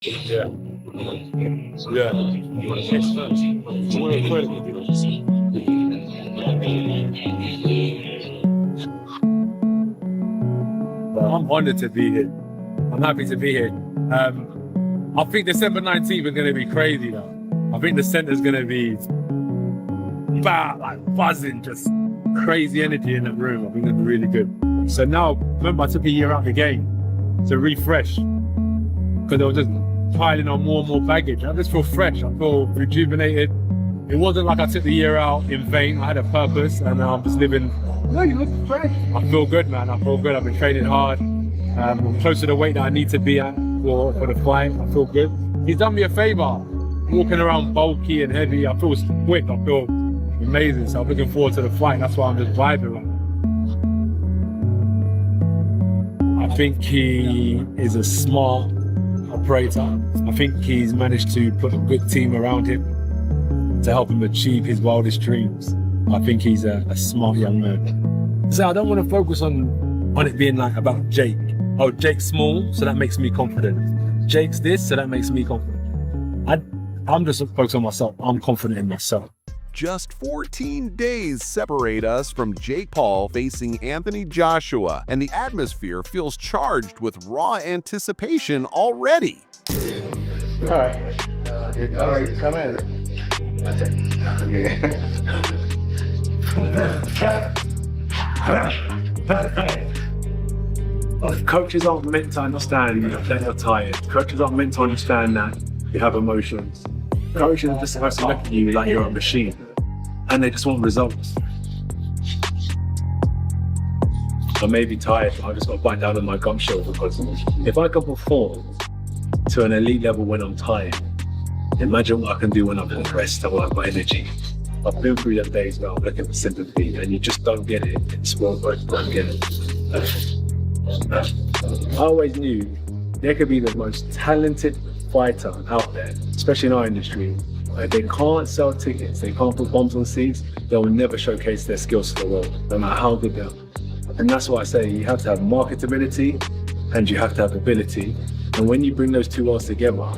Yeah. Yeah. Muy fuerte. I'm honored to be here. I'm happy to be here. I think December 19th is going to be crazy though. I think the center's going to be like buzzing, just crazy energy in the room. I think it's really good. So now, remember, I took a year out of the game to refresh because I was just piling on more and more baggage. I just feel fresh. I feel rejuvenated. It wasn't like I took the year out in vain. I had a purpose, and now I'm just living. No, you look fresh. I feel good, man. I feel good. I've been training hard. I'm close to the weight that I need to be at for the fight. I feel good. He's done me a favor. Walking around bulky and heavy, I feel quick. I feel amazing. So I'm looking forward to the fight. That's why I'm just vibing right now. I think he is a smart operator. I think he's managed to put a good team around him to help him achieve his wildest dreams. I think he's a smart young man. So I don't want to focus on it being like about Jake. Oh, Jake's small, so that makes me confident. Jake's this, so that makes me confident. I'm just focused on myself. I'm confident in myself. Just 14 days separate us from Jake Paul facing Anthony Joshua, and the atmosphere feels charged with raw anticipation already. All right, come in. Coaches aren't meant to understand that you're tired. Coaches aren't meant to understand that you have emotions. Coaches are just supposed to look at you like you're a machine, and they just want results. I may be tired, but I just got to bite down on my gum shield, because if I can perform to an elite level when I'm tired, imagine what I can do when I'm at rest and when I've got energy. I've been through them days where I'm looking for sympathy, and you just don't get it in sport, but you don't get it. I always knew there could be the most talented fighter out there, especially in our industry. Like, they can't sell tickets, they can't put bombs on seats, they'll never showcase their skills to the world, no matter how good they are. And that's why I say you have to have marketability and you have to have ability. And when you bring those two worlds together,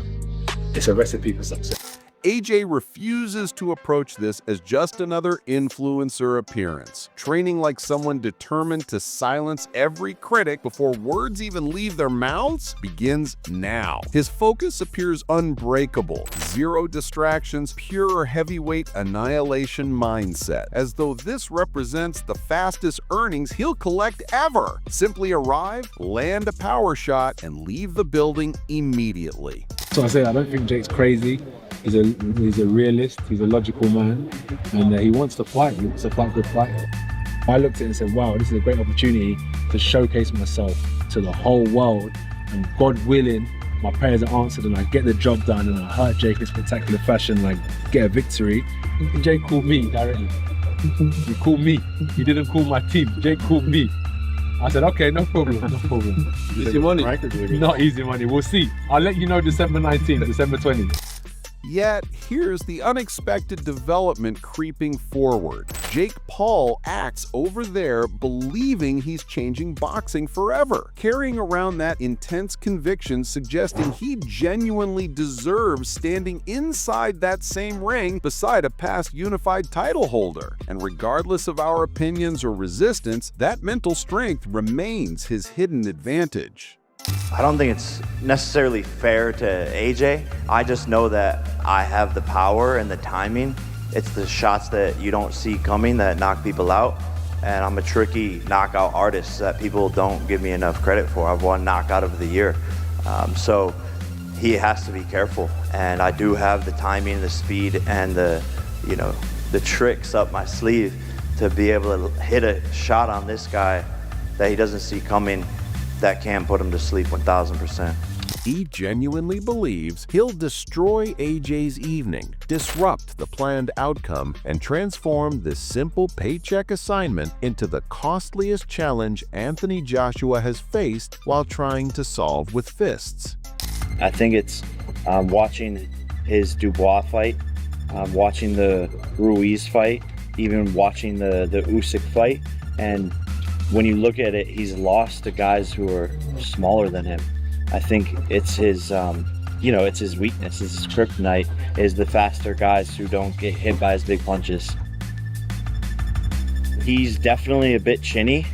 it's a recipe for success. AJ refuses to approach this as just another influencer appearance, training like someone determined to silence every critic before words even leave their mouths begins now. His focus appears unbreakable, zero distractions, pure heavyweight annihilation mindset, as though this represents the fastest earnings he'll collect ever. Simply arrive, land a power shot, and leave the building immediately. So I say I don't think Jake's crazy. He's a realist, he's a logical man, and he wants to fight. He wants to fight good fight. I looked at it and said, wow, this is a great opportunity to showcase myself to the whole world, and God willing, my prayers are answered and I get the job done and I hurt Jake in spectacular fashion, like get a victory. And Jake called me directly. He called me. He didn't call my team. Jake called me. I said, okay, no problem, no problem. Easy money. Not easy money, we'll see. I'll let you know December 19th, December 20th. Yet, here's the unexpected development creeping forward. Jake Paul acts over there believing he's changing boxing forever, carrying around that intense conviction suggesting he genuinely deserves standing inside that same ring beside a past unified title holder. And regardless of our opinions or resistance, that mental strength remains his hidden advantage. I don't think it's necessarily fair to AJ. I just know that I have the power and the timing. It's the shots that you don't see coming that knock people out. And I'm a tricky knockout artist that people don't give me enough credit for. I've won knockout of the year. So he has to be careful. And I do have the timing, the speed, and the tricks up my sleeve to be able to hit a shot on this guy that he doesn't see coming, that can put him to sleep 1000%. He genuinely believes he'll destroy AJ's evening, disrupt the planned outcome, and transform this simple paycheck assignment into the costliest challenge Anthony Joshua has faced while trying to solve with fists. I think it's watching his Dubois fight, watching the Ruiz fight, even watching the Usyk fight, and when you look at it, he's lost to guys who are smaller than him. I think it's his you know, it's his weakness, it's his kryptonite, is the faster guys who don't get hit by his big punches. He's definitely a bit chinny.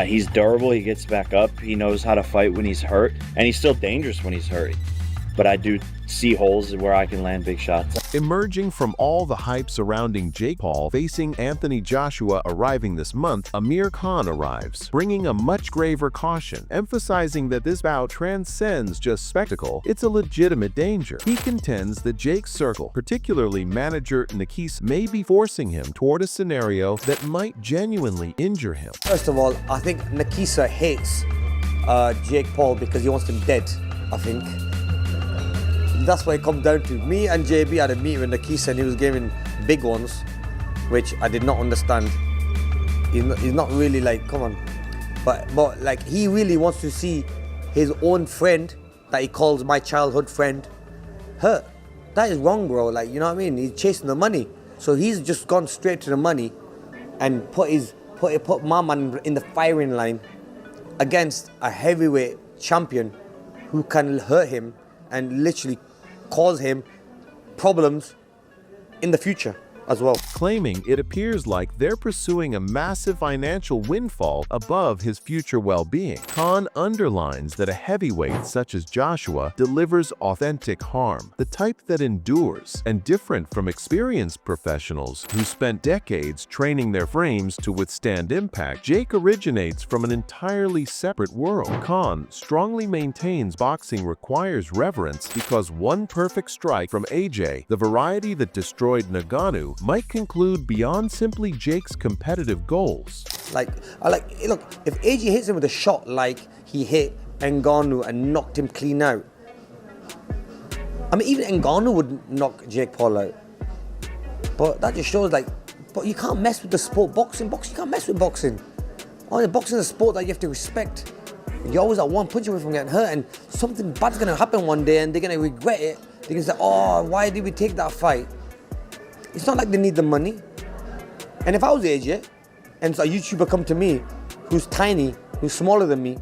He's durable, he gets back up, he knows how to fight when he's hurt, and he's still dangerous when he's hurt. But I do see holes where I can land big shots. Emerging from all the hype surrounding Jake Paul facing Anthony Joshua arriving this month, Amir Khan arrives, bringing a much graver caution, emphasizing that this bout transcends just spectacle, it's a legitimate danger. He contends that Jake's circle, particularly manager Nakis, may be forcing him toward a scenario that might genuinely injure him. First of all, I think Nakisa hates Jake Paul because he wants him dead, I think. That's what it comes down to. Me and JB had a meeting with Nakisa and he was giving big ones, which I did not understand. He's not really like, come on. But like, he really wants to see his own friend that he calls my childhood friend hurt. That is wrong, bro. Like, you know what I mean? He's chasing the money. So he's just gone straight to the money and put my man in the firing line against a heavyweight champion who can hurt him and literally cause him problems in the future as well. Claiming it appears like they're pursuing a massive financial windfall above his future well-being. Khan underlines that a heavyweight such as Joshua delivers authentic harm, the type that endures, and different from experienced professionals who spent decades training their frames to withstand impact. Jake originates from an entirely separate world. Khan strongly maintains boxing requires reverence because one perfect strike from AJ, the variety that destroyed Ngannou, might conclude beyond simply Jake's competitive goals. Look, if AJ hits him with a shot like he hit Ngannou and knocked him clean out, I mean, even Ngannou would knock Jake Paul out. But that just shows, like, but you can't mess with the sport. Boxing, you can't mess with boxing. Oh, boxing is a sport that you have to respect. You're always at one punch away from getting hurt, and something bad's gonna happen one day and they're gonna regret it. They're gonna say, oh, why did we take that fight? It's not like they need the money. And if I was AJ, and so a YouTuber come to me who's tiny, who's smaller than me,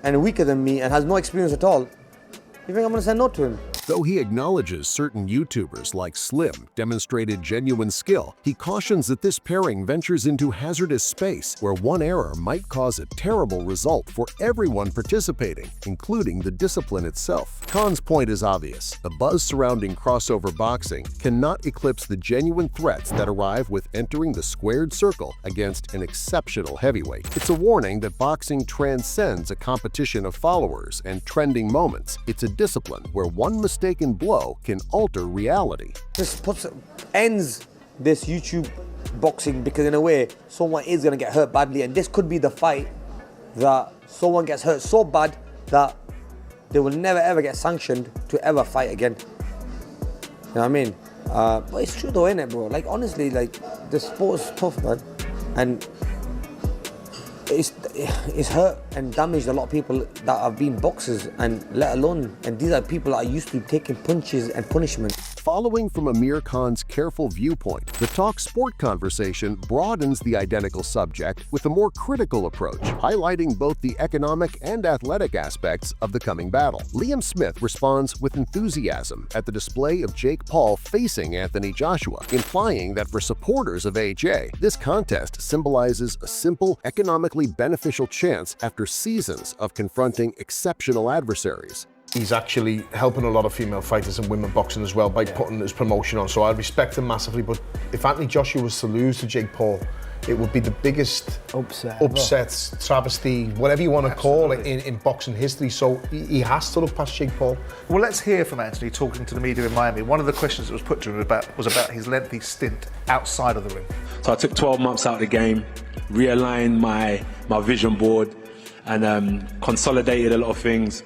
and weaker than me, and has no experience at all, you think I'm gonna say no to him? Though he acknowledges certain YouTubers like Slim demonstrated genuine skill, he cautions that this pairing ventures into hazardous space where one error might cause a terrible result for everyone participating, including the discipline itself. Khan's point is obvious. The buzz surrounding crossover boxing cannot eclipse the genuine threats that arrive with entering the squared circle against an exceptional heavyweight. It's a warning that boxing transcends a competition of followers and trending moments. It's a discipline where one mistaken blow can alter reality. This ends this YouTube boxing because in a way, someone is going to get hurt badly, and this could be the fight that someone gets hurt so bad that they will never ever get sanctioned to ever fight again. You know what I mean? But it's true though, innit, bro? Like, honestly, like, the sport is tough, man. And it's hurt and damaged a lot of people that have been boxers, and let alone, and these are people that are used to taking punches and punishment. Following from Amir Khan's careful viewpoint, the Talk Sport conversation broadens the identical subject with a more critical approach, highlighting both the economic and athletic aspects of the coming battle. Liam Smith responds with enthusiasm at the display of Jake Paul facing Anthony Joshua, implying that for supporters of AJ, this contest symbolizes a simple, economically beneficial chance after seasons of confronting exceptional adversaries. He's actually helping a lot of female fighters and women boxing as well by putting his promotion on, so I respect him massively. But if Anthony Joshua was to lose to Jake Paul, it would be the biggest upset, travesty, whatever you want to call it, in boxing history. So he has to look past Jake Paul. Well, let's hear from Anthony talking to the media in Miami. One of the questions that was put to him was about his lengthy stint outside of the ring. So I took 12 months out of the game, realigned my vision board, and consolidated a lot of things,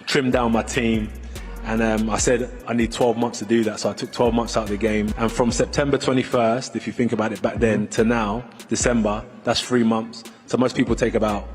trimmed down my team, and I said I need 12 months to do that, so I took 12 months out of the game. And from September 21st, if you think about it back then, to now, December, that's 3 months. So most people take about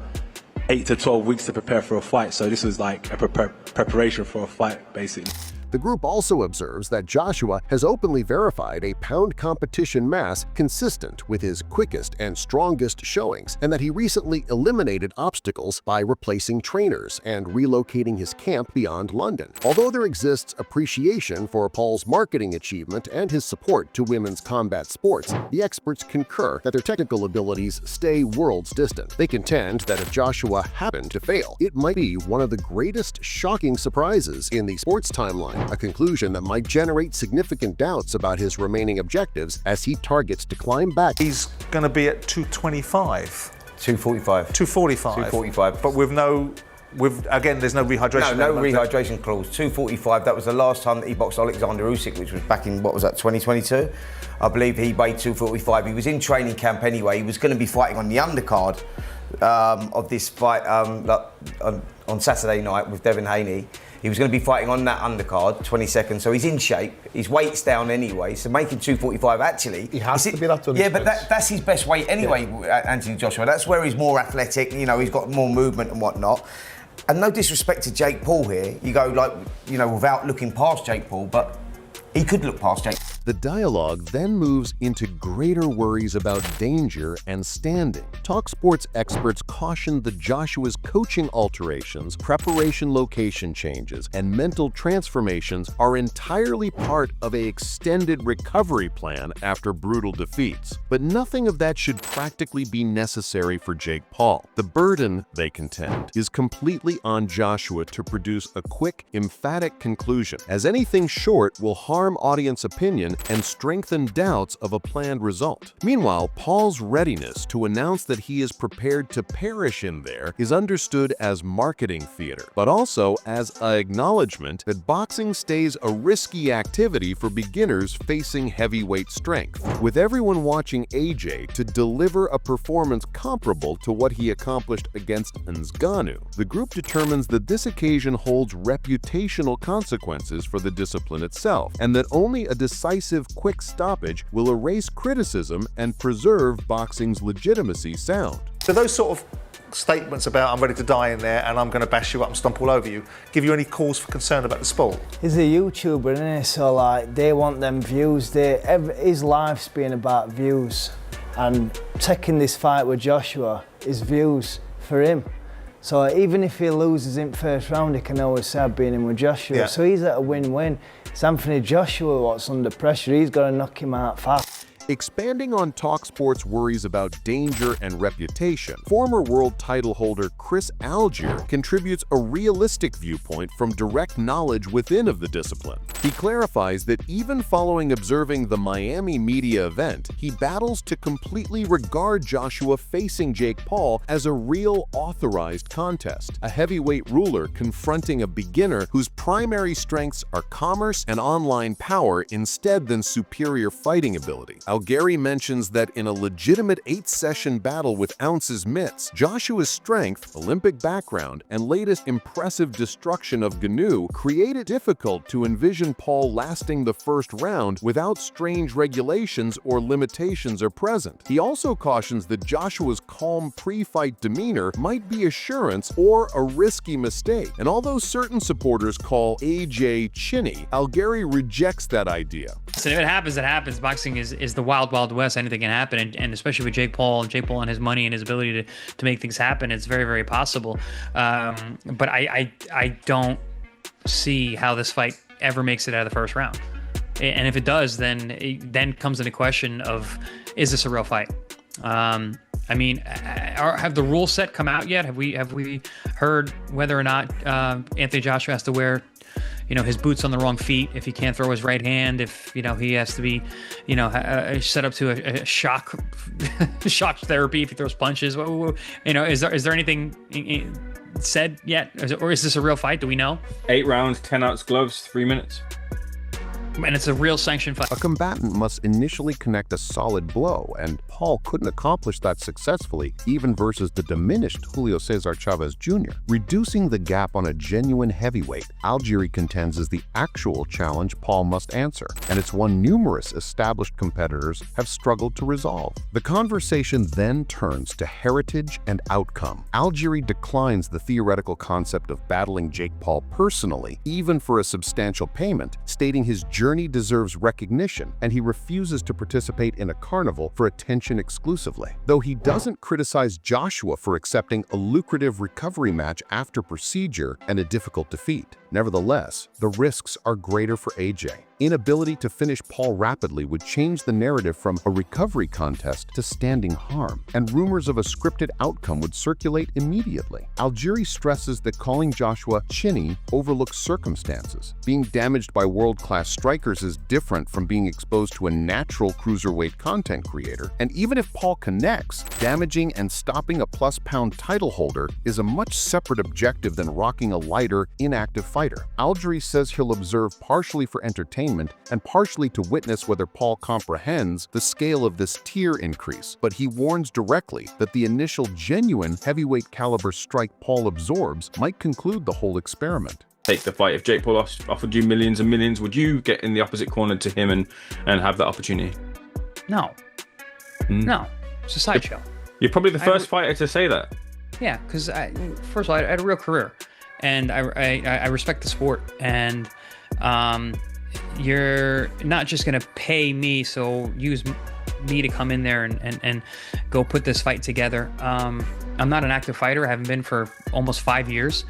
8 to 12 weeks to prepare for a fight, so this was like a preparation for a fight, basically. The group also observes that Joshua has openly verified a pound competition mass consistent with his quickest and strongest showings, and that he recently eliminated obstacles by replacing trainers and relocating his camp beyond London. Although there exists appreciation for Paul's marketing achievement and his support to women's combat sports, the experts concur that their technical abilities stay worlds distant. They contend that if Joshua happened to fail, it might be one of the greatest shocking surprises in the sports timeline, a conclusion that might generate significant doubts about his remaining objectives as he targets to climb back. He's going to be at 225. 245. 245. 245. But again, there's no rehydration. No rehydration clause. 245. That was the last time that he boxed Alexander Usyk, which was back in, what was that, 2022? I believe he weighed 245. He was in training camp anyway. He was going to be fighting on the undercard of this fight on Saturday night with Devin Haney. He was going to be fighting on that undercard, 22nd, so he's in shape. His weight's down anyway, so making 245 actually... He has to be that done. Yeah, but that's his best weight anyway, Anthony Joshua. That's where he's more athletic, you know, he's got more movement and whatnot. And no disrespect to Jake Paul here, you go like, you know, without looking past Jake Paul, but he could look past Jake. The dialogue then moves into greater worries about danger and standing. TalkSports experts cautioned that Joshua's coaching alterations, preparation location changes, and mental transformations are entirely part of an extended recovery plan after brutal defeats. But nothing of that should practically be necessary for Jake Paul. The burden, they contend, is completely on Joshua to produce a quick, emphatic conclusion, as anything short will harm audience opinion and strengthen doubts of a planned result. Meanwhile, Paul's readiness to announce that he is prepared to perish in there is understood as marketing theater, but also as an acknowledgement that boxing stays a risky activity for beginners facing heavyweight strength. With everyone watching AJ to deliver a performance comparable to what he accomplished against Ngannou, the group determines that this occasion holds reputational consequences for the discipline itself, and that only a decisive quick stoppage will erase criticism and preserve boxing's legitimacy sound. So those sort of statements about I'm ready to die in there and I'm going to bash you up and stomp all over you, give you any cause for concern about the sport? He's a YouTuber, isn't he? So like, they want them views. His life's been about views, and taking this fight with Joshua is views for him. So even if he loses in first round, he can always say I've been in with Joshua. Yeah. So he's at a win-win. It's Anthony Joshua what's under pressure. He's got to knock him out fast. Expanding on TalkSport's worries about danger and reputation, former world title holder Chris Algier contributes a realistic viewpoint from direct knowledge within of the discipline. He clarifies that even following observing the Miami media event, he battles to completely regard Joshua facing Jake Paul as a real authorized contest, a heavyweight ruler confronting a beginner whose primary strengths are commerce and online power instead than superior fighting ability. Algieri mentions that in a legitimate 8-session battle with Ounce's mitts, Joshua's strength, Olympic background, and latest impressive destruction of ngannou create it difficult to envision Paul lasting the first round without strange regulations or limitations are present. He also cautions that Joshua's calm pre-fight demeanor might be assurance or a risky mistake. And although certain supporters call AJ chinny, Algieri rejects that idea. So if it happens, it happens. Boxing is the wild, wild west. Anything can happen, and especially with Jake Paul and his money and his ability to make things happen, it's very, very possible. But I don't see how this fight ever makes it out of the first round. And if it does, then comes into question of, is this a real fight? I mean, have the rules set come out yet? Have we heard whether or not Anthony Joshua has to wear, his boots on the wrong feet, if he can't throw his right hand, if, he has to be, set up to a shock therapy if he throws punches, is there anything said yet? Or is this a real fight? Do we know? 8 rounds, 10 outs gloves, 3 minutes. And it's a real sanctioned fight. A combatant must initially connect a solid blow, and Paul couldn't accomplish that successfully, even versus the diminished Julio Cesar Chavez Jr. Reducing the gap on a genuine heavyweight, Algieri contends, is the actual challenge Paul must answer, and it's one numerous established competitors have struggled to resolve. The conversation then turns to heritage and outcome. Algieri declines the theoretical concept of battling Jake Paul personally, even for a substantial payment, stating his journey deserves recognition, and he refuses to participate in a carnival for attention exclusively. Though he doesn't criticize Joshua for accepting a lucrative recovery match after procedure and a difficult defeat. Nevertheless, the risks are greater for AJ. Inability to finish Paul rapidly would change the narrative from a recovery contest to standing harm, and rumors of a scripted outcome would circulate immediately. Algieri stresses that calling Joshua chinny overlooks circumstances. Being damaged by world-class strikers is different from being exposed to a natural cruiserweight content creator, and even if Paul connects, damaging and stopping a plus-pound title holder is a much separate objective than rocking a lighter, inactive fighter. Algieri says he'll observe partially for entertainment and partially to witness whether Paul comprehends the scale of this tier increase, but he warns directly that the initial genuine heavyweight caliber strike Paul absorbs might conclude the whole experiment. Take the fight. If Jake Paul offered you millions and millions, would you get in the opposite corner to him and have that opportunity? No. No. It's a sideshow. You're probably the first fighter to say that. Yeah, because first of all, I had a real career, and I respect the sport, and you're not just gonna pay me, so use me to come in there and go put this fight together. I'm not an active fighter. I haven't been for almost 5 years.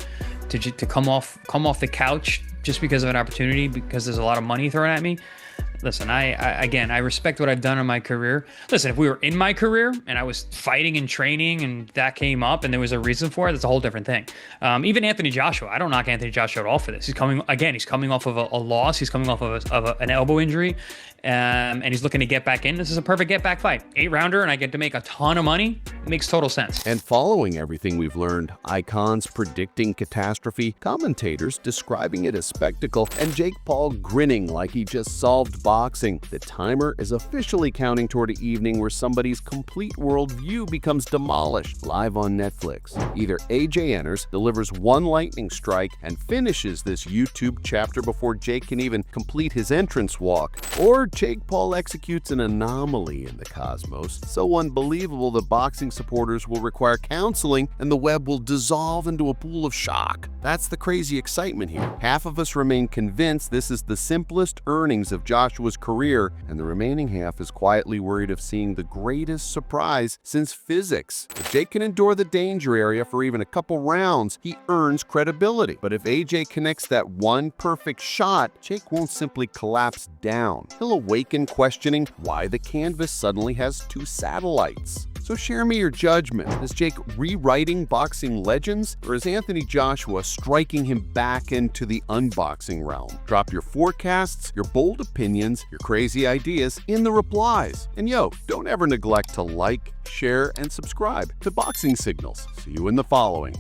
To come off the couch just because of an opportunity, because there's a lot of money thrown at me. Listen, I respect what I've done in my career. Listen, if we were in my career and I was fighting and training and that came up and there was a reason for it, that's a whole different thing. Even Anthony Joshua, I don't knock Anthony Joshua at all for this. He's coming off of a loss. He's coming off of an elbow injury, and he's looking to get back in. This is a perfect get back fight. 8-rounder, and I get to make a ton of money. It makes total sense. And following everything we've learned, icons predicting catastrophe, commentators describing it as spectacle, and Jake Paul grinning like he just solved boxing, the timer is officially counting toward an evening where somebody's complete worldview becomes demolished. Live on Netflix, either AJ enters, delivers one lightning strike, and finishes this YouTube chapter before Jake can even complete his entrance walk, or Jake Paul executes an anomaly in the cosmos so unbelievable that boxing supporters will require counseling and the web will dissolve into a pool of shock. That's the crazy excitement here. Half of us remain convinced this is the simplest earnings of Joshua's career, and the remaining half is quietly worried of seeing the greatest surprise since physics. If Jake can endure the danger area for even a couple rounds, he earns credibility. But if AJ connects that one perfect shot, Jake won't simply collapse down. He'll awaken questioning why the canvas suddenly has 2 satellites. So share me your judgment. Is Jake rewriting boxing legends, or is Anthony Joshua striking him back into the unboxing realm? Drop your forecasts, your bold opinions, your crazy ideas in the replies. And don't ever neglect to like, share, and subscribe to Boxing Signals. See you in the following.